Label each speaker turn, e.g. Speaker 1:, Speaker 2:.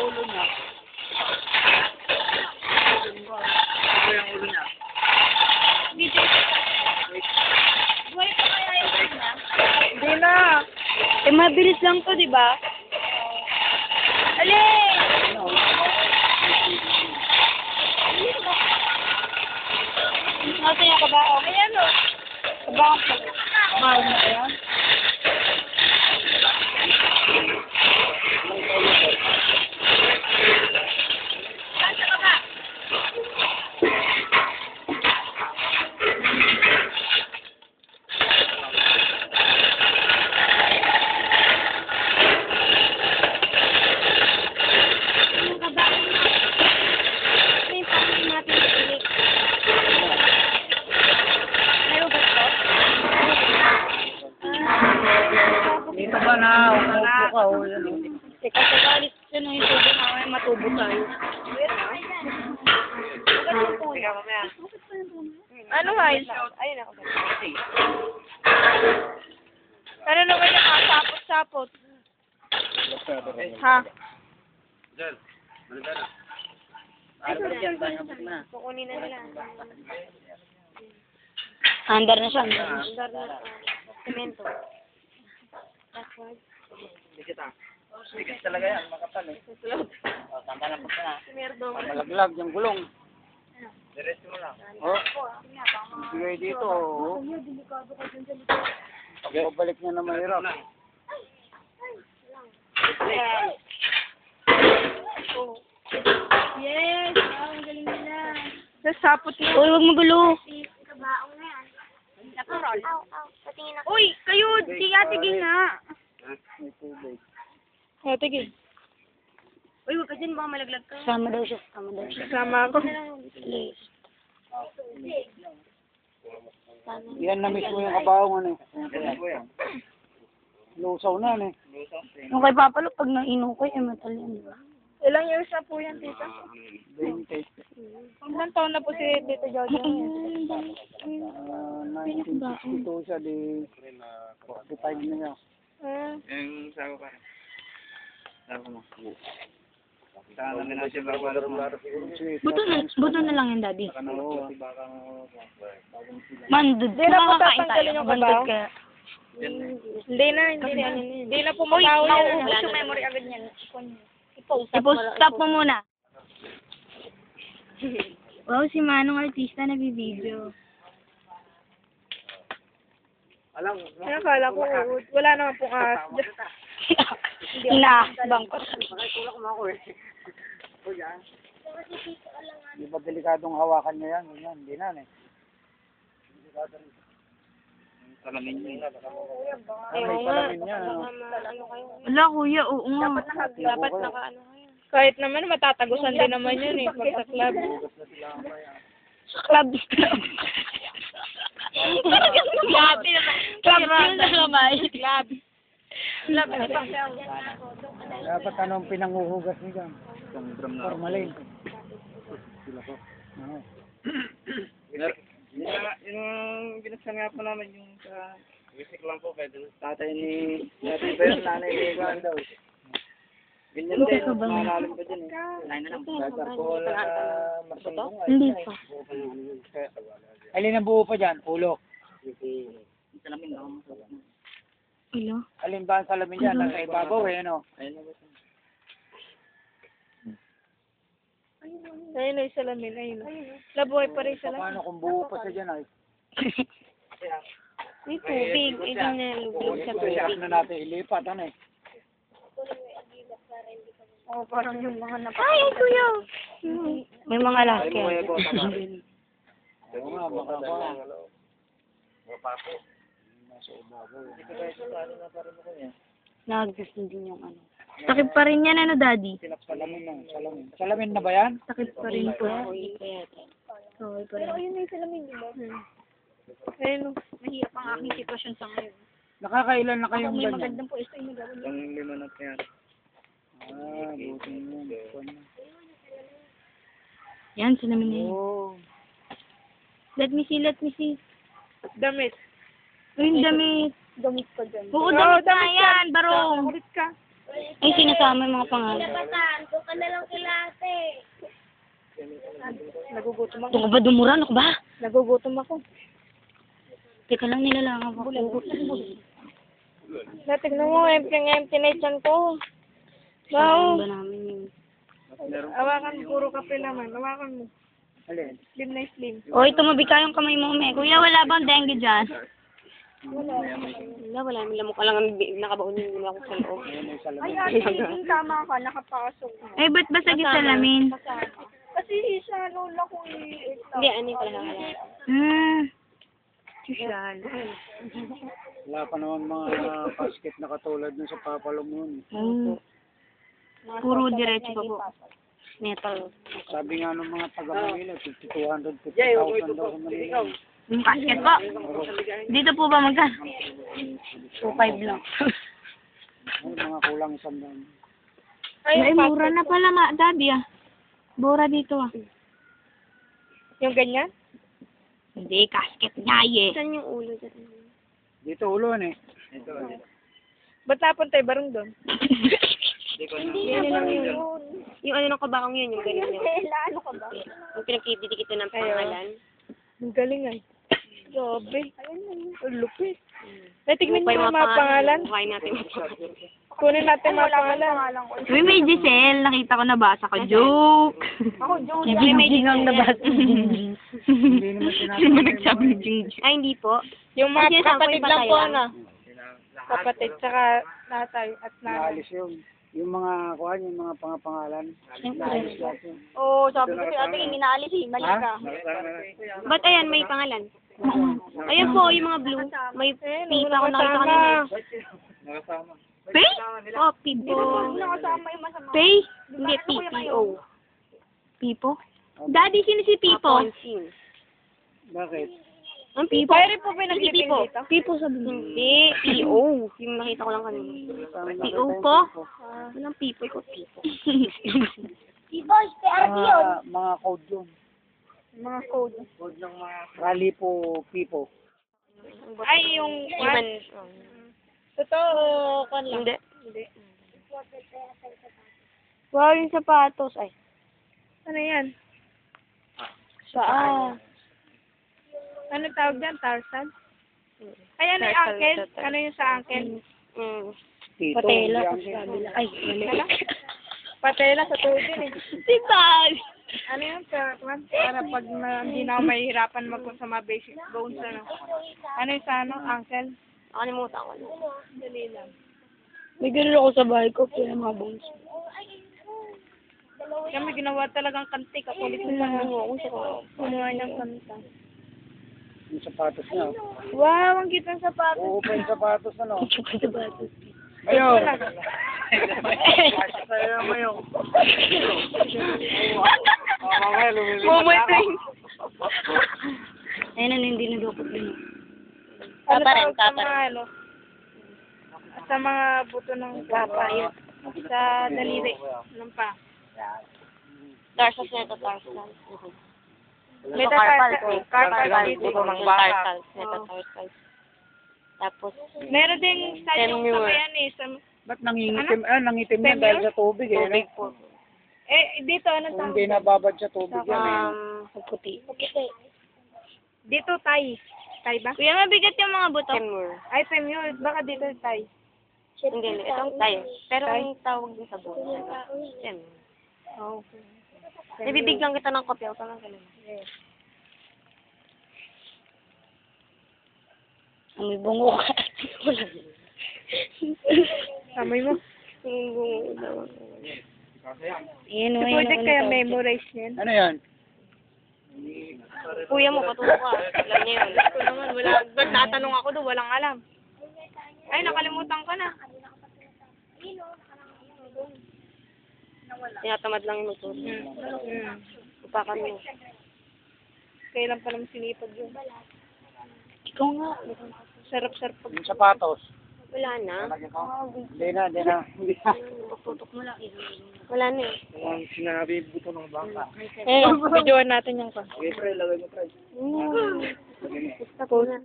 Speaker 1: ulo niya. Ito yung ulo niya.
Speaker 2: Dito. Buhay pa kaya yun na?
Speaker 1: Hindi na.
Speaker 2: Eh, mabilis lang to, di ba? Alin!
Speaker 1: Ano?
Speaker 2: Nasa yung kabao. Ayan o. Kabao pa.
Speaker 1: Mahal na kaya?
Speaker 2: Nasa kaba. Yung kaba. May pangin natin sa ulit. Meron ba ito?
Speaker 1: Dito ba na? Umupo ka. O, yan.
Speaker 2: Teka, sakalit siya na yung tubo na may matubo tayo. Ano nga yun? Ayun ako. Ano naman yung sapot-sapot? Ha?
Speaker 1: Diyan. Balikan na. Ano ba yan? Tayabot na.
Speaker 2: Kukunin na nila. Andar na siya. Andar na. Semento.
Speaker 1: Dikit ah. Dikit talaga yan. Makapal eh. O, tanda na po na.
Speaker 2: Merdo.
Speaker 1: Malaglag yung gulong. Diretso mo lang. Oh. Bigay dito. Oh. Pag balik niya na mahirap.
Speaker 2: Yes! Ang galing nila. Nasapot na. Uy, huwag magulo. Kabaong na yan. Naparol. Patingin ako. Uy, kayo! Di nga, tigil nga.
Speaker 1: May tubig.
Speaker 2: O, tigil. Uy, huwag ka dyan, baka malaglag ka. Sama daw siya. Sama ako. Please.
Speaker 1: Yan na mismo yung kabaong ano. Lusaw na ano eh.
Speaker 2: Yung kay Papalo, pag nainom ko, metal yan, di ba? Ilang years na po yan, tita?
Speaker 1: 20.
Speaker 2: Ilang taon na po si Tito Jojo?
Speaker 1: 1962 siya, di 45 na niya.
Speaker 3: Yung sago pa. Sago mo. Saan namin na siya bago mo.
Speaker 2: Buto na lang yan, Daddy.
Speaker 1: Oo.
Speaker 2: Mandod.
Speaker 4: Hindi na po
Speaker 2: Makakain
Speaker 4: tatanggalin
Speaker 2: tayo.
Speaker 4: yung
Speaker 2: Mandod
Speaker 4: kabaw?
Speaker 2: ka.
Speaker 4: Hindi na po matawa yan.
Speaker 2: Nauubos yung memory agad niyan. I-post-stop mo muna. Wow, si Manong artista na video.
Speaker 1: Alam,
Speaker 4: Nakakala ko, wala naman pong ahas dyan.
Speaker 2: Bangkot.
Speaker 1: makikulak mo ako eh. O yan. Di ba delikadong hawakan niya yan? Yan, hindi na eh. Delikado rin.
Speaker 3: Salamin niya.
Speaker 1: May salamin niya. Ano?
Speaker 2: Wala, kuya. Oo nga.
Speaker 4: Dapat naka-ano kayo. Kahit naman matatagusan din naman yun eh, pag sa club.
Speaker 2: Sa club. Club yun na lamay. Club.
Speaker 1: Dapat anong pinanguhugas niya dyan? Formalin. Ano?
Speaker 3: Yung binuksan nga po namin yung sa music lang po kaya tatay ni tatay ba yun, nanay ni Juan daw. Ganyan din, malalim pa dyan eh. Kahit alcohol na marsandong ay.
Speaker 2: Hindi pa.
Speaker 1: Alin ang buo pa dyan? Ulo.
Speaker 3: Salamin na ako.
Speaker 2: Ulo?
Speaker 1: Alin ba ang salamin dyan? Nasa ibabaw eh, ano?
Speaker 3: Ayun na ba?
Speaker 4: Ayun na yung salamin, ayun na. Labuhay pa rin salamin.
Speaker 1: Paano kung buo pa sa dyan ay?
Speaker 2: May tubig. Ito na lubog sa tubig.
Speaker 1: Kaya na natin ilipat, ano eh?
Speaker 4: Oh, parang yung mga
Speaker 2: Ay, kuya! May mga laki.
Speaker 1: Oo nga, baka pa.
Speaker 2: Nagdas na din yung ano. Takip pa rin yan, ano, Daddy?
Speaker 1: Salamin na, salamin. Salamin na ba yan?
Speaker 2: Takip pa rin po. Okay pa rin.
Speaker 4: ayun na yung salamin, di ba? Ayun, mahirap ang aking sitwasyon sa ngayon.
Speaker 1: Nakakailan na kayong
Speaker 4: May
Speaker 1: ganyan?
Speaker 4: magandang po ito yung gawin.
Speaker 3: Yung 5 na yan.
Speaker 1: Ah, buti yun.
Speaker 2: Yan, salamin na yun.
Speaker 1: Oh.
Speaker 2: Let me see.
Speaker 4: Damit.
Speaker 2: Uy, yung damit.
Speaker 4: Damit ka dyan.
Speaker 2: Oo, damit na yan, barong.
Speaker 4: Ulit ka.
Speaker 2: Ay, sinasama yung mga pangalan.
Speaker 4: Nagugutom ako.
Speaker 2: Ito ka ba dumura? Ano ka ba?
Speaker 4: Nagugutom ako.
Speaker 2: Teka lang, nilalangan ako.
Speaker 4: Tignan mo, empty na yung tiyan ko.
Speaker 2: Wow.
Speaker 4: Wow.
Speaker 2: Ba namin yun?
Speaker 4: Hawakan, puro kape naman. Hawakan mo.
Speaker 1: Alin?
Speaker 4: Slim na slim.
Speaker 2: Oy, tumabi ka yung kamay mo, me. Kuya, wala bang dengue dyan?
Speaker 4: Wala, wala. May lamok ka lang. Nakabaon yung ako sa loob.
Speaker 1: Ayun yung sa
Speaker 4: Ay,
Speaker 1: lamig.
Speaker 4: ate, tama ka. Nakapasok na.
Speaker 2: Ay, ba't basag yung salamin?
Speaker 4: Kasi sa lola ko Hindi, ano yung pala
Speaker 2: Social.
Speaker 1: Wala pa naman mga basket na katulad nun sa papalong nun.
Speaker 2: Puro diretso pa po. Metal.
Speaker 1: Sabi nga ng mga taga-Manila, 250,000 daw sa Manila.
Speaker 2: Yung basket po. Dito po ba magkano? 2.5 lang.
Speaker 1: Ay, mga kulang 100.
Speaker 2: Ay, mura na pala, daddy ah. Mura dito ah.
Speaker 4: Yung ganyan?
Speaker 2: Hindi, casket nga eh.
Speaker 4: Saan yung ulo dyan?
Speaker 1: Dito ulo eh.
Speaker 4: Ba't napunta yung barong doon?
Speaker 2: Hindi lang yun.
Speaker 4: Yung ano ng kabakang yun, yung ganyan yun. Ano ka ba? Yung pinagkididikit ng pangalan. Ang galing ay. Grabe. Ang lupit. Natignan niyo yung mga pangalan?
Speaker 2: Kuhain natin.
Speaker 4: Kunin natin mga pangalan.
Speaker 2: Uy, may Giselle. Nakita ko nabasa ko. Joke.
Speaker 4: Ako, Joe.
Speaker 2: May Giselle nabasa.
Speaker 1: Hindi naman
Speaker 2: Sino ba nagsabi ng Jing?
Speaker 4: Ay, hindi po. Yung mga
Speaker 2: Ay, sinasabi
Speaker 4: kapatid
Speaker 2: pa
Speaker 4: lang
Speaker 2: tayo
Speaker 4: po,
Speaker 2: lang.
Speaker 4: ano? Kapatid, tsaka tatay at nanay.
Speaker 1: Naalis yun. Yung mga kuhan, yung mga pangapangalan. Naalis lahat yun.
Speaker 4: Oo, sabi ko si ate, hindi naalis eh. Mali ka.
Speaker 2: Ba't ayan, may pangalan? Ayan po, yung mga blue. May pita ko nakita kanina. Pay? Oh, Pipo.
Speaker 4: Nakasama yung masama.
Speaker 2: Pay? Hindi, PPO. Pipo? Daddy, sino si Pipo?
Speaker 1: Bakit?
Speaker 2: Ang Pipo?
Speaker 4: Pwede po
Speaker 2: Si
Speaker 4: pinag-clipping
Speaker 2: Pipo.
Speaker 4: dito?
Speaker 2: Pipo sabi mo. Hindi, PO. Yung nakita ko lang kanina. PO po? Walang Pipo, ikaw Pipo.
Speaker 1: Mga code yun.
Speaker 4: Mga code.
Speaker 1: Code ng mga rally po people.
Speaker 4: Ay, yung human. Totoo, kan lang.
Speaker 2: Hindi. Wow, yung sapatos. Ay.
Speaker 4: Ano yan?
Speaker 2: Saan?
Speaker 4: Ano tawag dyan? Tarzan? Ay, ano yung uncle? Ano yung sa uncle?
Speaker 1: Tito.
Speaker 2: Patela.
Speaker 1: hindi ang-
Speaker 2: Ay, mali.
Speaker 4: Patela sa tuhod din eh.
Speaker 2: Sibag!
Speaker 4: Ano yun? Para pag hindi na ako mahihirapan sa mga basic bones. Ano yung sa ano? Uncle?
Speaker 2: Nakalimutan ko.
Speaker 4: Dali lang.
Speaker 2: May ganun ako sa bahay ko, kaya mga bones.
Speaker 4: Kami ginawa talagang kante. Kakulit na
Speaker 2: ako sa
Speaker 4: gumawa niyang kanta.
Speaker 1: Yung sapatos niya.
Speaker 4: Wow, ang cute ng sapatos.
Speaker 1: Oo pa yung sapatos ano.
Speaker 2: sapatos.
Speaker 1: Ayun. Sa'yo mo yung. Mamaya lumilipad ako.
Speaker 2: Ayun na, hindi nadukot din.
Speaker 4: Ano tawag sa mga ano? Sa mga buto ng papa, yun. Sa daliri ng pa.
Speaker 2: Tarsals na ito, tarsals.
Speaker 4: May carpal dito.
Speaker 2: Buto ng baka. Tarsals. Tapos,
Speaker 4: Meron ding style yung
Speaker 2: Femur.
Speaker 4: sabayan eh.
Speaker 1: Ba't nangingitim? Nangitim yan dahil sa tubig eh.
Speaker 2: tubig po.
Speaker 4: Dito, ano
Speaker 1: Kung
Speaker 4: tawag?
Speaker 1: hindi nababad sa tubig yan eh.
Speaker 2: Puti.
Speaker 4: Dito, Thai. Thai ba?
Speaker 2: Kuya, mabigat yung mga buto.
Speaker 4: Ay, femur. Baka dito, Thai.
Speaker 2: Hindi, itong tayo. Pero ang tawag din sa buto.
Speaker 4: Oh.
Speaker 2: Nabibigyan kita ng kopya. Huwag ka lang ganun. Amoy bungo ka.
Speaker 4: Amoy mo.
Speaker 2: Ayan,
Speaker 4: Si Project kaya memorize niyan.
Speaker 1: Ano yan?
Speaker 2: Kuya mo, patuto ka. Alam niya yun.
Speaker 4: Ito naman, wala. Pag natanong ako doon, walang alam. Ay, nakalimutan ko na.
Speaker 2: Tinatamad lang yung magturo. Upakan mo.
Speaker 4: Kailan pa naman sinipag yun.
Speaker 2: Ikaw nga.
Speaker 4: Sarap-sarap pag...
Speaker 1: Yung sapatos.
Speaker 2: Wala na.
Speaker 1: Hindi na.
Speaker 2: Tutok mo lang. Wala na eh.
Speaker 1: Ang sinabi buto ng baka.
Speaker 4: Eh, videoan natin yung ka.
Speaker 1: Okay, pre, lagay mo, pre.
Speaker 2: Gusto ko na.